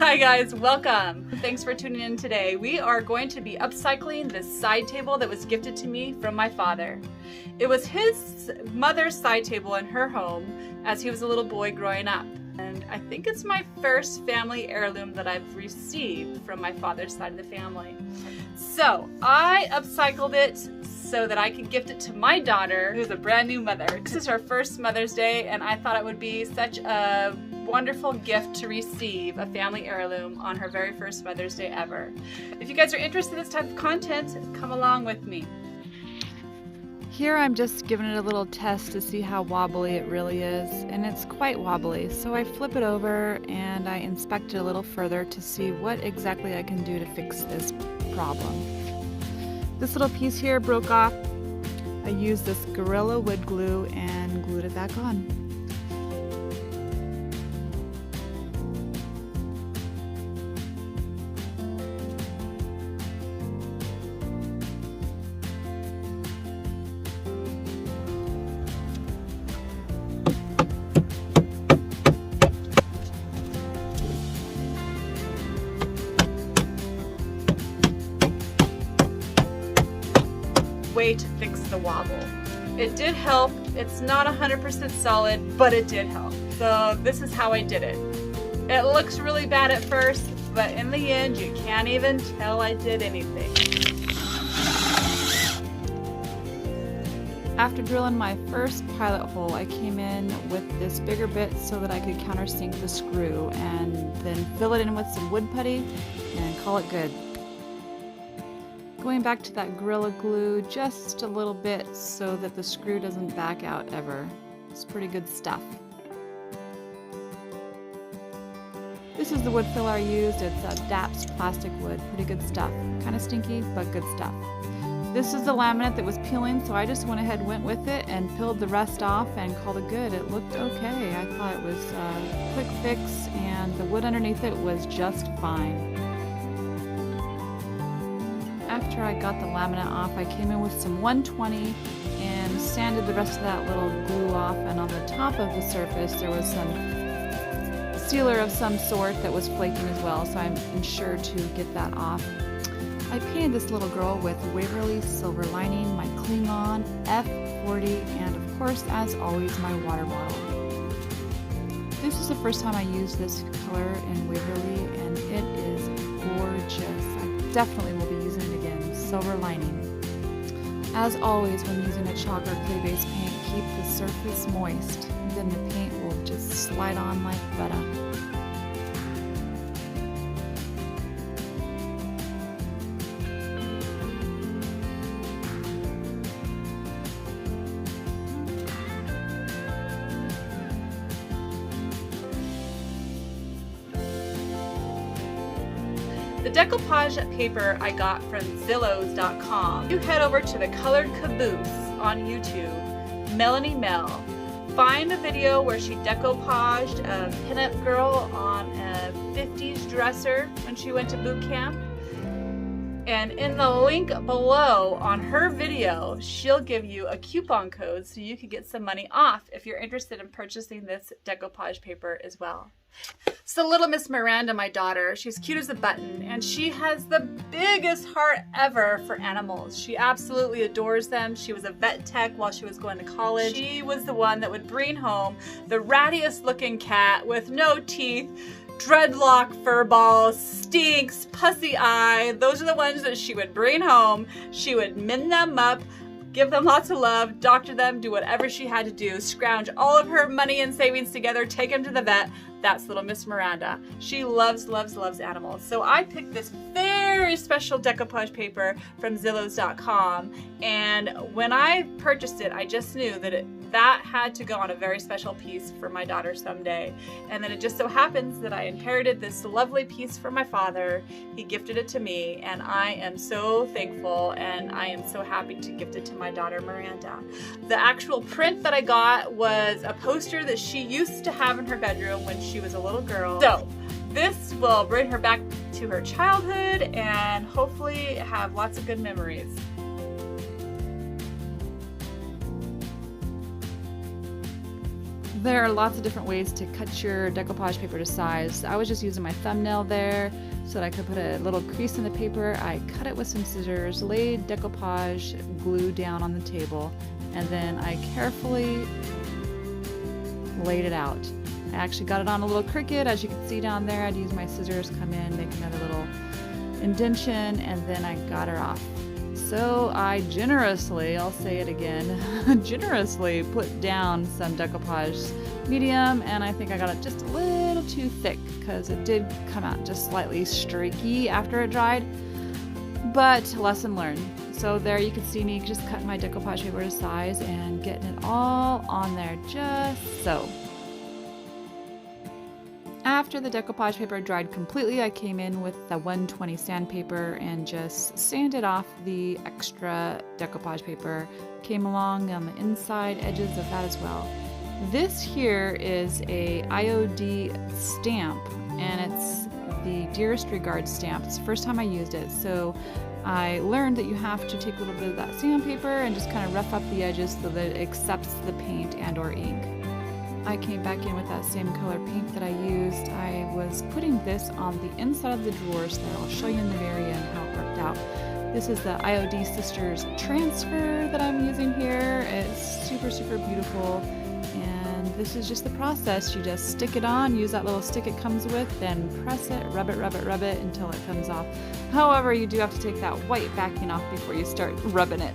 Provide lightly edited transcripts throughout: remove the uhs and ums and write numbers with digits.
Hi guys, welcome. Thanks for tuning in today. We are going to be upcycling this side table that was gifted to me from my father. It was his mother's side table in her home as he was a little boy growing up. And I think it's my first family heirloom that I've received from my father's side of the family. So I upcycled it so that I could gift it to my daughter, who's a brand new mother. This is her first Mother's Day, and I thought it would be such a wonderful gift to receive a family heirloom on her very first Mother's Day ever. If you guys are interested in this type of content, come along with me. Here I'm just giving it a little test to see how wobbly it really is, and it's quite wobbly. So I flip it over and I inspect it a little further to see what exactly I can do to fix this problem. This little piece here broke off. I used this Gorilla wood glue and glued it back on. Way to fix the wobble. It did help. It's not 100% solid, but it did help. So this is how I did it. It looks really bad at first, but in the end, you can't even tell I did anything. After drilling my first pilot hole, I came in with this bigger bit so that I could countersink the screw and then fill it in with some wood putty and call it good. Going back to that Gorilla Glue just a little bit so that the screw doesn't back out ever. It's pretty good stuff. This is the wood filler I used. It's a DAP's plastic wood. Pretty good stuff. Kind of stinky, but good stuff. This is the laminate that was peeling, so I just went ahead and went with it and peeled the rest off and called it good. It looked okay. I thought it was a quick fix, and the wood underneath it was just fine. After I got the laminate off, I came in with some 120 and sanded the rest of that little glue off, and on the top of the surface there was some sealer of some sort that was flaking as well, so I ensured to get that off. I painted this little girl with Waverly Silver Lining, my Klingon F40, and of course, as always, my water bottle. This is the first time I used this color in Waverly, and it is gorgeous. I definitely will be using it again. Silver Lining. As always, when using a chalk or clay-based paint, keep the surface moist. Then the paint will just slide on like butter. The decoupage paper I got from Zillows.com. You head over to the Colored Caboose on YouTube, Melanie Mel. Find a video where she decoupaged a pinup girl on a 50s dresser when she went to boot camp. And in the link below on her video, she'll give you a coupon code so you can get some money off if you're interested in purchasing this decoupage paper as well. So little Miss Meranda, my daughter, she's cute as a button, and she has the biggest heart ever for animals. She absolutely adores them. She was a vet tech while she was going to college. She was the one that would bring home the rattiest looking cat with no teeth, dreadlock fur balls, stinks, pussy eye. Those are the ones that she would bring home. She would mend them up, give them lots of love, doctor them, do whatever she had to do, scrounge all of her money and savings together, take them to the vet. That's little Miss Meranda. She loves, loves, loves animals. So I picked this very special decoupage paper from Zillows.com, and when I purchased it, I just knew that that had to go on a very special piece for my daughter someday. And then it just so happens that I inherited this lovely piece from my father. He gifted it to me, and I am so thankful, and I am so happy to gift it to my daughter Meranda. The actual print that I got was a poster that she used to have in her bedroom when she was a little girl. So this will bring her back to her childhood and hopefully have lots of good memories. There are lots of different ways to cut your decoupage paper to size. I was just using my thumbnail there so that I could put a little crease in the paper. I cut it with some scissors, laid decoupage glue down on the table, and then I carefully laid it out. I actually got it on a little Cricut, as you can see down there. I'd use my scissors, come in, make another little indentation, and then I got her off. So I generously, I'll say it again, generously put down some decoupage medium, and I think I got it just a little too thick because it did come out just slightly streaky after it dried, but lesson learned. So there you can see me just cutting my decoupage paper to size and getting it all on there just so. After the decoupage paper dried completely, I came in with the 120 sandpaper and just sanded off the extra decoupage paper. Came along on the inside edges of that as well. This here is a IOD stamp, and it's the Dearest Regard stamp. It's the first time I used it, so I learned that you have to take a little bit of that sandpaper and just kind of rough up the edges so that it accepts the paint and or ink. I came back in with that same color paint that I used. I was putting this on the inside of the drawers there. I'll show you in the very end how it worked out. This is the IOD Sisters transfer that I'm using here. It's super, super beautiful. And this is just the process. You just stick it on, use that little stick it comes with, then press it, rub it until it comes off. However, you do have to take that white backing off before you start rubbing it.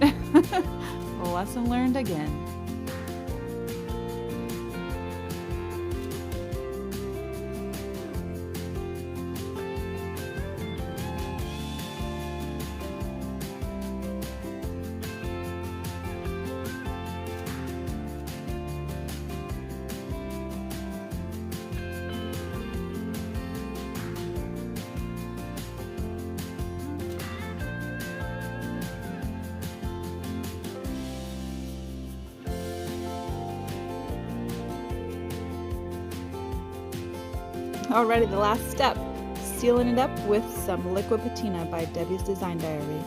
Lesson learned again. Alrighty, the last step, sealing it up with some liquid patina by Debbie's Design Diary.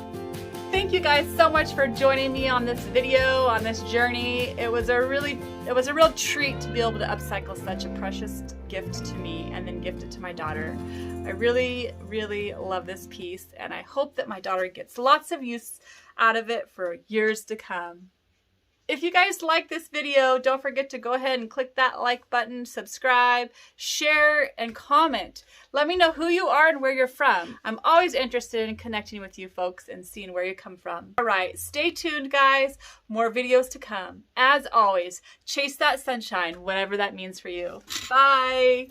Thank you guys so much for joining me on this video, on this journey. It was a real treat to be able to upcycle such a precious gift to me and then gift it to my daughter. I really, really love this piece, and I hope that my daughter gets lots of use out of it for years to come. If you guys like this video, don't forget to go ahead and click that like button, subscribe, share, and comment. Let me know who you are and where you're from. I'm always interested in connecting with you folks and seeing where you come from. All right, stay tuned, guys. More videos to come. As always, chase that sunshine, whatever that means for you. Bye.